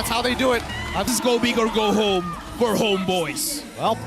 That's how they do it. This is go big or go home for Homebois. Well,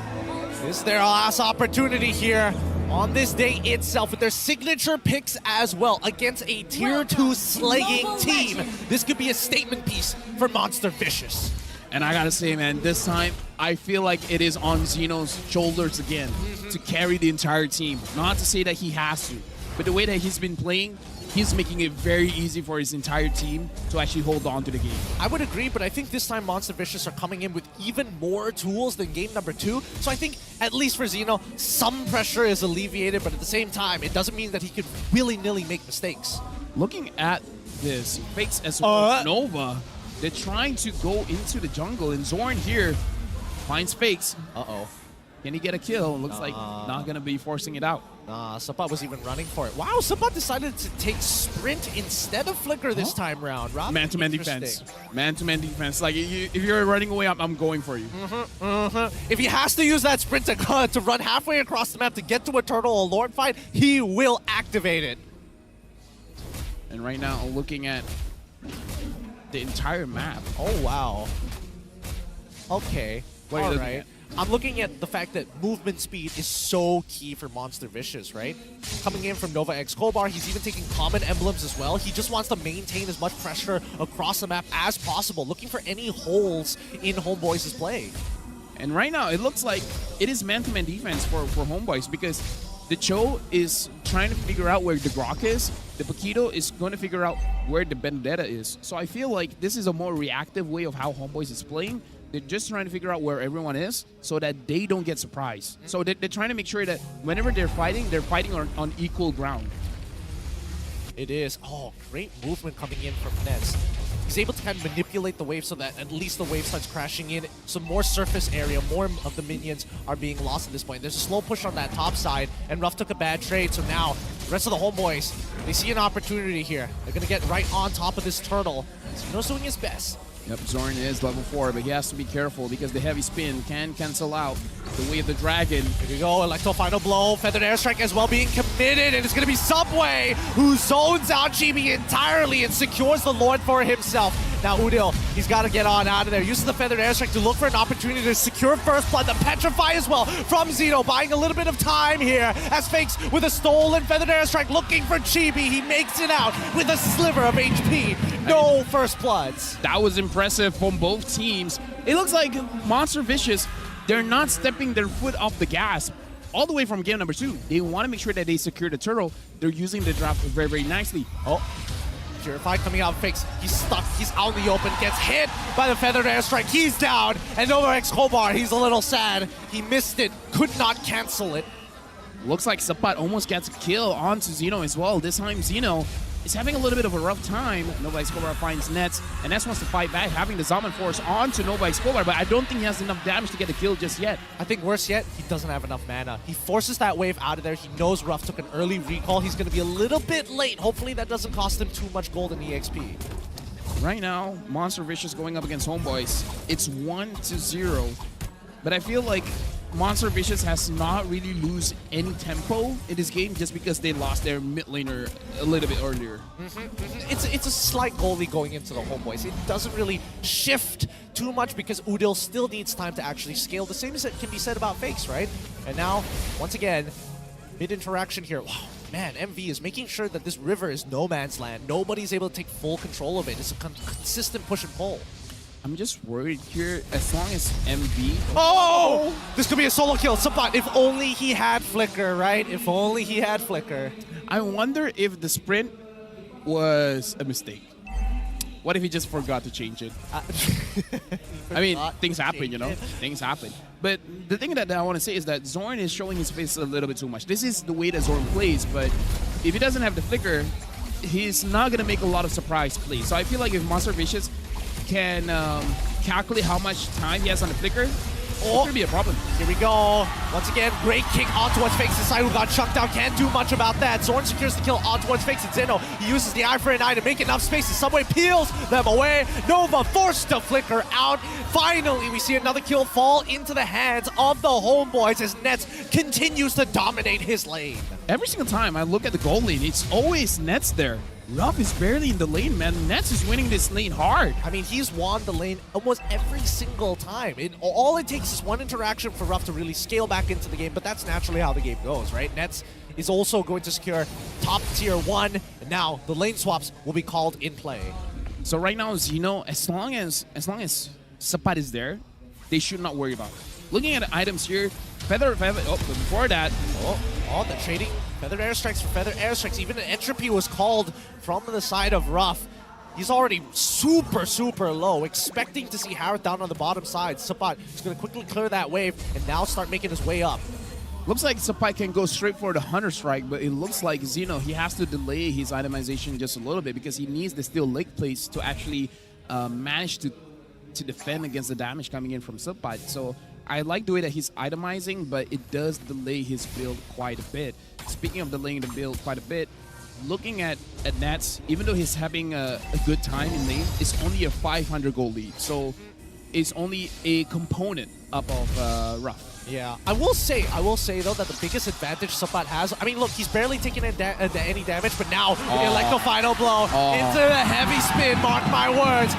this is their last opportunity here on this day itself with their signature picks as well against a tier 2 slaying team. This could be a statement piece for Monster Vicious. And I gotta say, man, this time I feel like it is on Xeno's shoulders again to carry the entire team. Not to say that he has to, but the way that he's been playing, he's making it very easy for his entire team to actually hold on to the game. I would agree, but I think this time Monster Vicious are coming in with even more tools than game number 2. So I think, at least for Xeno, some pressure is alleviated, but at the same time, it doesn't mean that he could willy-nilly make mistakes. Looking at this, Fakes as well as Nova, they're trying to go into the jungle, and Zorn here finds Fakes. Uh-oh. Can he get a kill? Looks like not gonna be forcing it out. Sapat was even running for it. Wow, Sapat decided to take Sprint instead of Flicker this time round. Man-to-man defense. Man-to-man defense. Like, if you're running away, I'm going for you. If he has to use that Sprint to run halfway across the map to get to a turtle or Lord fight, he will activate it. And right now, looking at the entire map. Oh, wow. Okay. What are you looking at? I'm looking at the fact that movement speed is so key for Monster Vicious, right? Coming in from Nova X Kobar, he's even taking common emblems as well. He just wants to maintain as much pressure across the map as possible, looking for any holes in Homebois' play. And right now, it looks like it is man-to-man defense for Homebois because the Cho is trying to figure out where the Grok is. The Paquito is going to figure out where the Vendetta is. So I feel like this is a more reactive way of how Homebois is playing. They're just trying to figure out where everyone is so that they don't get surprised. So they're trying to make sure that whenever they're fighting on equal ground. It is. Oh, great movement coming in from Nets. He's able to kind of manipulate the wave so that at least the wave starts crashing in. Some more surface area, more of the minions are being lost at this point. There's a slow push on that top side, and Ruff took a bad trade, so now the rest of the Homebois, they see an opportunity here. They're going to get right on top of this turtle. Xeno's doing his best. Yep, Zorn is level 4, but he has to be careful because the heavy spin can cancel out the way of the dragon. Here we go, Electro final blow, feathered airstrike as well being committed, and it's going to be Subway who zones out Chibi entirely and secures the Lord for himself. Now Udil, he's got to get on out of there. Uses the feathered airstrike to look for an opportunity to secure first blood. The Petrify as well from Xeno, buying a little bit of time here as Fakes with a stolen feathered airstrike looking for Chibi. He makes it out with a sliver of HP. No first bloods. That was impressive from both teams. It looks like Monster Vicious, they're not stepping their foot off the gas all the way from game number 2. They want to make sure that they secure the turtle. They're using the draft very, very nicely. Oh. Purified coming out, Fakes. He's stuck. He's out in the open. Gets hit by the feathered airstrike. He's down. And Nova X Kobar, he's a little sad. He missed it. Could not cancel it. Looks like Sapat almost gets a kill onto Xeno as well. This time Xeno is having a little bit of a rough time. Nova X Kobar finds Nets, and Nets wants to fight back, having the Zaman Force onto Nova X Kobar, but I don't think he has enough damage to get a kill just yet. I think worse yet, he doesn't have enough mana. He forces that wave out of there. He knows Ruff took an early recall. He's going to be a little bit late. Hopefully that doesn't cost him too much gold in EXP. Right now, Monster Vicious going up against Homebois. It's 1-0, but I feel like Monster Vicious has not really lose any tempo in this game just because they lost their mid laner a little bit earlier. It's a slight goalie going into the Homebois. It doesn't really shift too much because Udil still needs time to actually scale. The same as it can be said about Fakes, right? And now, once again, mid-interaction here. Wow, man, MV is making sure that this river is no man's land. Nobody's able to take full control of it. It's a consistent push and pull. I'm just worried here, as long as MV... Oh! This could be a solo kill. Sapat, if only he had Flicker, right? If only he had Flicker. I wonder if the sprint was a mistake. What if he just forgot to change it? I mean, things happen, you know? Things happen. But the thing that I want to say is that Zorn is showing his face a little bit too much. This is the way that Zorn plays, but if he doesn't have the Flicker, he's not going to make a lot of surprise plays. So I feel like if Monster Vicious can calculate how much time he has on the Flicker, it's gonna be a problem. Here we go. Once again, great kick on towards Fakes. Inside who got chucked out. Can't do much about that. Zorn secures the kill on towards Fakes and Zeno. He uses the eye for an eye to make enough space. The Subway peels them away. Nova forced to Flicker out. Finally, we see another kill fall into the hands of the Homebois as Nets continues to dominate his lane. Every single time I look at the goal lane, it's always Nets there. Ruff is barely in the lane, man. Nets is winning this lane hard. I mean, he's won the lane almost every single time. All it takes is one interaction for Ruff to really scale back into the game, but that's naturally how the game goes, right? Nets is also going to secure top tier 1, and now the lane swaps will be called in play. So right now, Zeno, as long as Sapat is there, they should not worry about it. Looking at the items here, Feather, oh, but before that, oh, the trading feathered airstrikes for feathered airstrikes. Even an entropy was called from the side of Ruff. He's already super, super low, expecting to see Harith down on the bottom side. Sapat is going to quickly clear that wave and now start making his way up. Looks like Sapai can go straight for the Hunter Strike, but it looks like Zeno, he has to delay his itemization just a little bit because he needs the Steel Lake Place to actually manage to defend against the damage coming in from Sapai. So I like the way that he's itemizing, but it does delay his build quite a bit. Speaking of delaying the build quite a bit, looking at Nats, even though he's having a good time in lane, it's only a 500 gold lead. So it's only a component up of Ruff. Yeah, I will say though that the biggest advantage Sapat has, I mean, look, he's barely taking any damage, but now Electro Final Blow into the heavy spin, mark my words.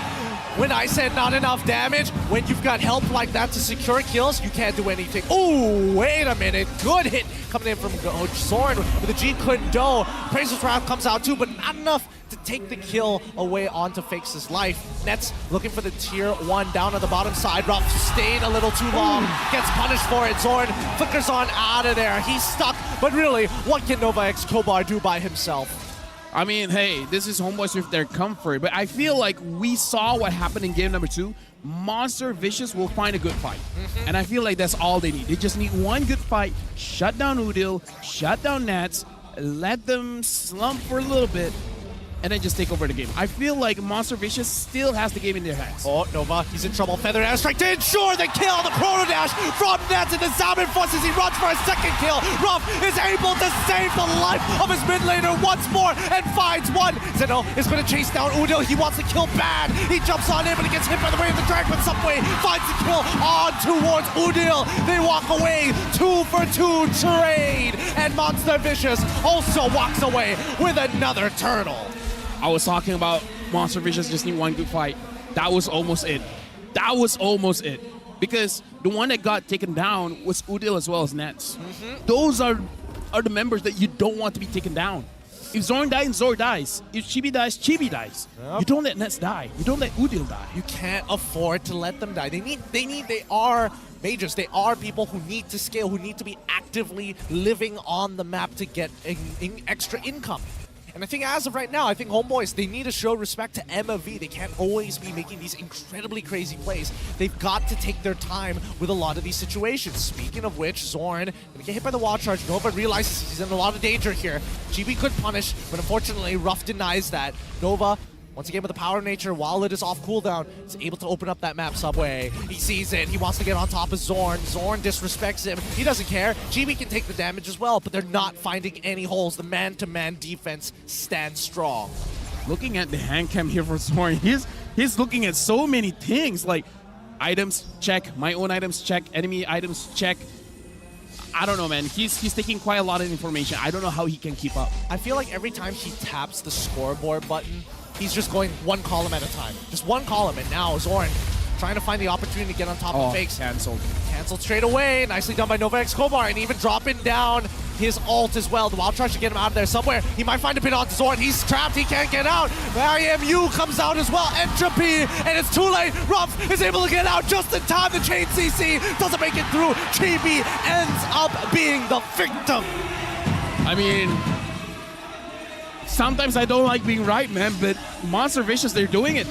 When I said not enough damage, when you've got help like that to secure kills, you can't do anything. Oh, wait a minute. Good hit coming in from Zorn with the G couldn't do. Praise's Wrath comes out too, but not enough to take the kill away onto Fakes' life. Nets looking for the tier 1 down on the bottom side. Ruff stayed a little too long, gets punished for it. Zorn flickers on out of there. He's stuck, but really, what can Nova X Kobar do by himself? I mean, hey, this is Homebois with their comfort, but I feel like we saw what happened in game number 2. Monster Vicious will find a good fight. And I feel like that's all they need. They just need one good fight, shut down Udil, shut down Nats, let them slump for a little bit, and then just take over the game. I feel like Monster Vicious still has the game in their hands. Oh, Nova, he's in trouble. Feather airstrike to ensure the kill. The Chrono Dash from Nats into Salmon Force as he runs for a second kill. Ruff is able to save the life of his mid laner once more and finds one. Zeno is going to chase down Udil. He wants to kill bad. He jumps on in, but he gets hit by the way of the drag, but Subway finds the kill on towards Udil. They walk away, 2 for 2 trade, and Monster Vicious also walks away with another turtle. I was talking about Monster Vicious just need one good fight. That was almost it. That was almost it. Because the one that got taken down was Udil as well as Nets. Those are the members that you don't want to be taken down. If Zorn dies, Zorn dies. If Chibi dies, Chibi dies. Yep. You don't let Nets die. You don't let Udil die. You can't afford to let them die. They are mages. They are people who need to scale, who need to be actively living on the map to get extra income. And I think as of right now, I think Homebois, they need to show respect to MV. They can't always be making these incredibly crazy plays. They've got to take their time with a lot of these situations. Speaking of which, Zorn gonna get hit by the wall charge. Nova realizes he's in a lot of danger here. GB could punish, but unfortunately, Ruff denies that. Nova, once again with the power of nature, while it is off cooldown, is able to open up that map Subway. He sees it, he wants to get on top of Zorn. Zorn disrespects him, he doesn't care. GB can take the damage as well, but they're not finding any holes. The man-to-man defense stands strong. Looking at the hand cam here for Zorn, he's looking at so many things, like items, check, my own items, check, enemy items, check. I don't know, man. He's taking quite a lot of information. I don't know how he can keep up. I feel like every time he taps the scoreboard button, he's just going one column at a time. Just one column, and now Zorn trying to find the opportunity to get on top of Fakes. Cancelled. Canceled straight away. Nicely done by Nova X Kobar, and even dropping down his ult as well. The Wild Charge to get him out of there somewhere. He might find a pin on Zorn. He's trapped. He can't get out. IMU comes out as well. Entropy, and it's too late. Ruff is able to get out just in time. The chain CC doesn't make it through. Chibi ends up being the victim. I mean, sometimes I don't like being right, man, but Monster Vicious, they're doing it.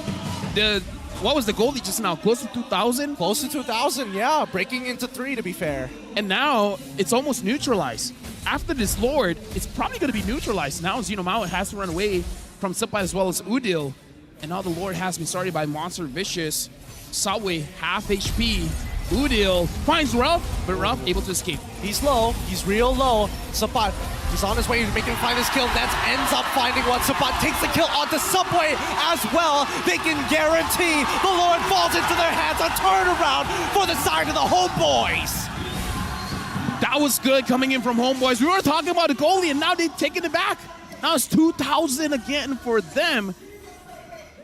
What was the goal just now? Close to 2,000? Close to 2,000, yeah. Breaking into 3, to be fair. And now, it's almost neutralized. After this Lord, it's probably going to be neutralized. Now, Xenomao has to run away from Subway as well as Udil. And now the Lord has been started by Monster Vicious. Subway, half HP. Udil finds Ruff, but Ruff able to escape. He's low. He's real low. Sapat, he's on his way to make him find his kill. Nets ends up finding one. Sapat takes the kill onto Subway as well. They can guarantee the Lord falls into their hands. A turnaround for the side of the Homebois. That was good coming in from Homebois. We were talking about the goalie, and now they've taken it back. Now it's 2,000 again for them.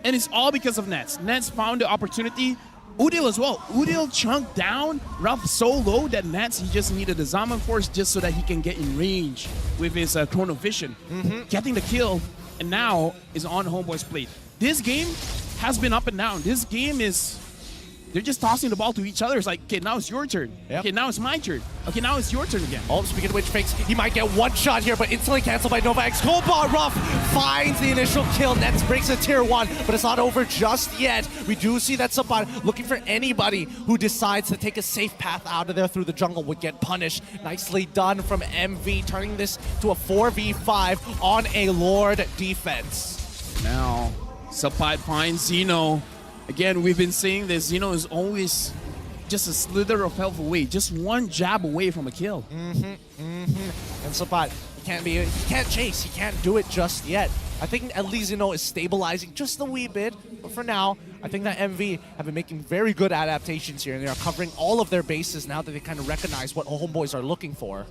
And it's all because of Nets. Nets found the opportunity. Udil as well. Udil chunked down Ruff so low that Nets, he just needed the Zaman Force just so that he can get in range with his Chrono Vision. Getting the kill, and now is on Homeboy's plate. This game has been up and down. This game is... They're just tossing the ball to each other. It's like, okay, now it's your turn. Yep. Okay, now it's my turn. Okay, now it's your turn again. Oh, speaking of which, Fakes, he might get one shot here, but instantly canceled by Nova X. Cobalt Ruff finds the initial kill. Nets breaks a tier 1, but it's not over just yet. We do see that Sabbat looking for anybody who decides to take a safe path out of there through the jungle would get punished. Nicely done from MV, turning this to a 4v5 on a Lord defense. Now, Sabbat finds Zeno. Again, we've been saying this. Zeno is always just a slither of health away, just one jab away from a kill. And Sabbat, he can't chase, he can't do it just yet. I think at least Zeno is stabilizing just a wee bit, but for now, I think that MV have been making very good adaptations here, and they are covering all of their bases now that they kind of recognize what Homeboys are looking for.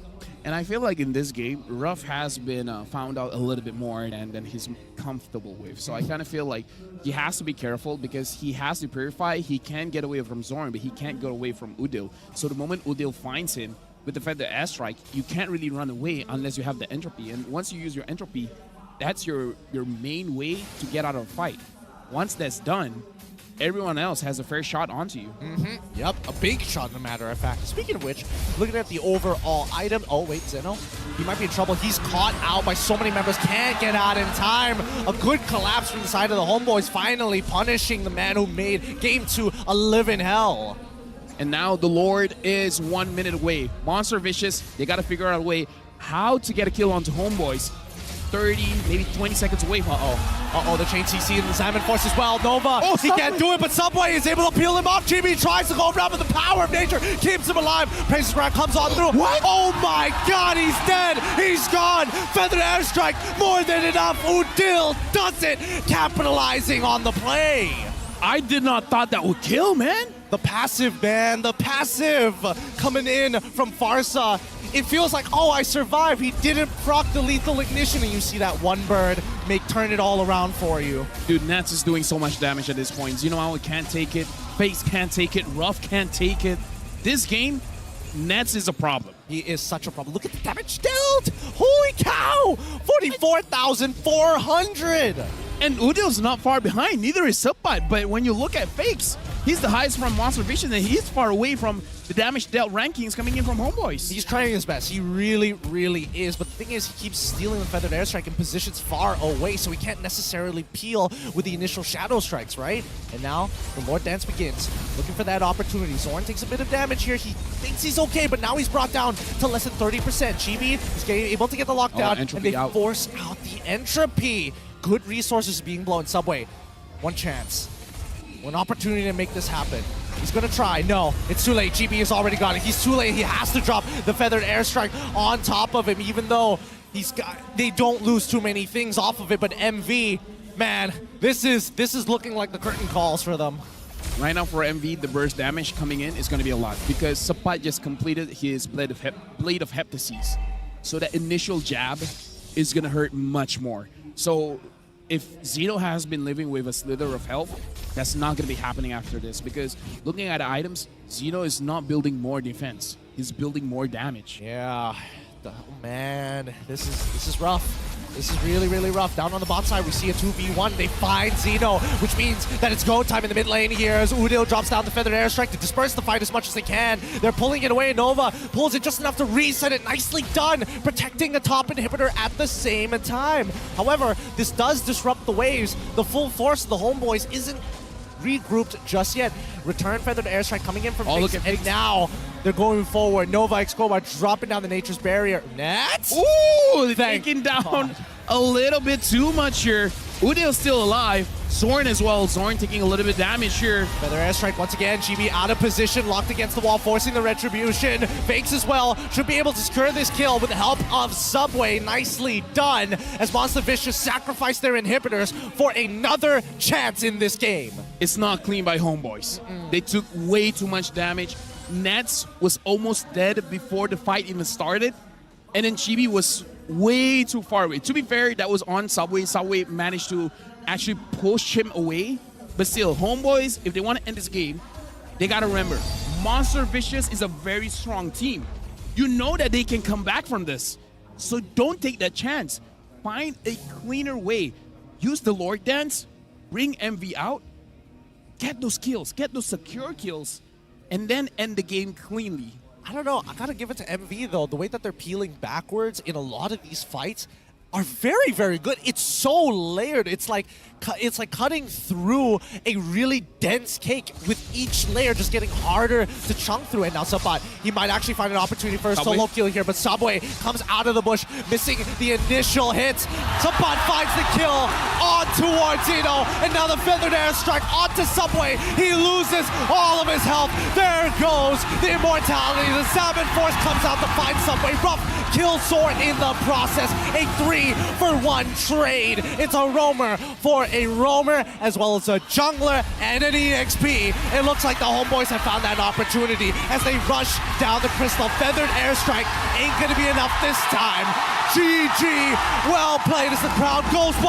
And I feel like in this game, Ruff has been found out a little bit more than he's comfortable with. So I kind of feel like he has to be careful because he has to purify. He can get away from Zorn, but he can't get away from Udil. So the moment Udil finds him with the Feather Airstrike, you can't really run away unless you have the entropy. And once you use your entropy, that's your main way to get out of a fight. Once that's done, everyone else has a fair shot onto you. Yep, a big shot, as a matter of fact. Speaking of which, looking at the overall item. Oh, wait, Zeno. He might be in trouble. He's caught out by so many members. Can't get out in time. A good collapse from the side of the Homeboys, finally punishing the man who made Game 2 a living hell. And now the Lord is 1 minute away. Monster Vicious, they got to figure out a way how to get a kill onto Homeboys. 30, maybe 20 seconds away from... the chain CC and the Salmon Force as well. Nova, he can't do it, but Subway is able to peel him off. GB tries to go around, but the power of nature keeps him alive. Praises Ground comes on through. What? Oh my god, he's dead. He's gone. Feather Airstrike, more than enough. Udil does it, capitalizing on the play. I did not thought that would kill, man. The passive, man, the passive coming in from Farsa. It feels like, oh, I survived. He didn't proc the lethal ignition, and you see that one bird turn it all around for you. Dude, Nats is doing so much damage at this point. Zenohour can't take it. Face can't take it. Ruff can't take it. This game, Nats is a problem. He is such a problem. Look at the damage dealt. Holy cow! 44,400. And Udil's not far behind. Neither is Subbat. But when you look at Fakes, he's the highest from Monster Vision, and he's far away from the damage dealt rankings coming in from Homeboys. He's trying his best. He really, really is. But the thing is, he keeps stealing the Feathered Airstrike in positions far away, so he can't necessarily peel with the initial Shadow Strikes, right? And now, the Lord Dance begins, looking for that opportunity. Zorn takes a bit of damage here. He thinks he's okay, but now he's brought down to less than 30%. Chibi is able to get the lockdown, and they force out the Entropy. Good resources being blown. Subway, one chance. One opportunity to make this happen. He's gonna try. No, it's too late. GB has already got it. He's too late. He has to drop the Feathered Airstrike on top of him, even though they don't lose too many things off of it. But MV, man, this is looking like the curtain calls for them. Right now for MV, the burst damage coming in is going to be a lot because Sapat just completed his Blade of Heptases. So that initial jab is going to hurt much more. So if Zeno has been living with a slither of health, that's not going to be happening after this because looking at the items, Zeno is not building more defense. He's building more damage. Yeah. Oh, man, this is rough. This is really, really rough. Down on the bot side, we see a 2v1. They find Zeno, which means that it's go time in the mid lane here as Udil drops down the Feathered Airstrike to disperse the fight as much as they can. They're pulling it away. Nova pulls it just enough to reset it. Nicely done, protecting the top inhibitor at the same time. However, this does disrupt the waves. The full force of the Homeboys isn't regrouped just yet. Return Feathered Airstrike coming in from Fix, and now they're going forward. Nova Escobar dropping down the Nature's Barrier. Nats? Ooh, taking down a little bit too much here. Udil's still alive. Zorn as well. Zorn taking a little bit of damage here. Feather Airstrike once again. GB out of position, locked against the wall, forcing the Retribution. Fakes as well. Should be able to secure this kill with the help of Subway. Nicely done as Monster Vicious sacrificed their inhibitors for another chance in this game. It's not clean by Homeboys. They took way too much damage. Nets was almost dead before the fight even started. And then Chibi was way too far away. To be fair, that was on Subway. Subway managed to actually push him away. But still, Homebois, if they want to end this game, they got to remember, Monster Vicious is a very strong team. You know that they can come back from this. So don't take that chance. Find a cleaner way. Use the Lord Dance, bring MV out, get those kills, get those secure kills, and then end the game cleanly. I don't know. I gotta give it to MV though. The way that they're peeling backwards in a lot of these fights are very, very good. It's so layered. It's like cutting through a really dense cake with each layer just getting harder to chunk through. And now Subot, he might actually find an opportunity for a solo kill here, but Subway comes out of the bush, missing the initial hits. Subot finds the kill on towards Ito, and now the feathered airstrike onto Subway. He loses all of his health. There goes the immortality. The Salmon Force comes out to find Subway. Rough kill sword in the process. A 3-for-1 trade. It's a roamer for a roamer, as well as a jungler and an EXP. It looks like the Homebois have found that opportunity as they rush down the crystal. Feathered airstrike ain't gonna be enough this time. GG, well played as the crowd goes wild.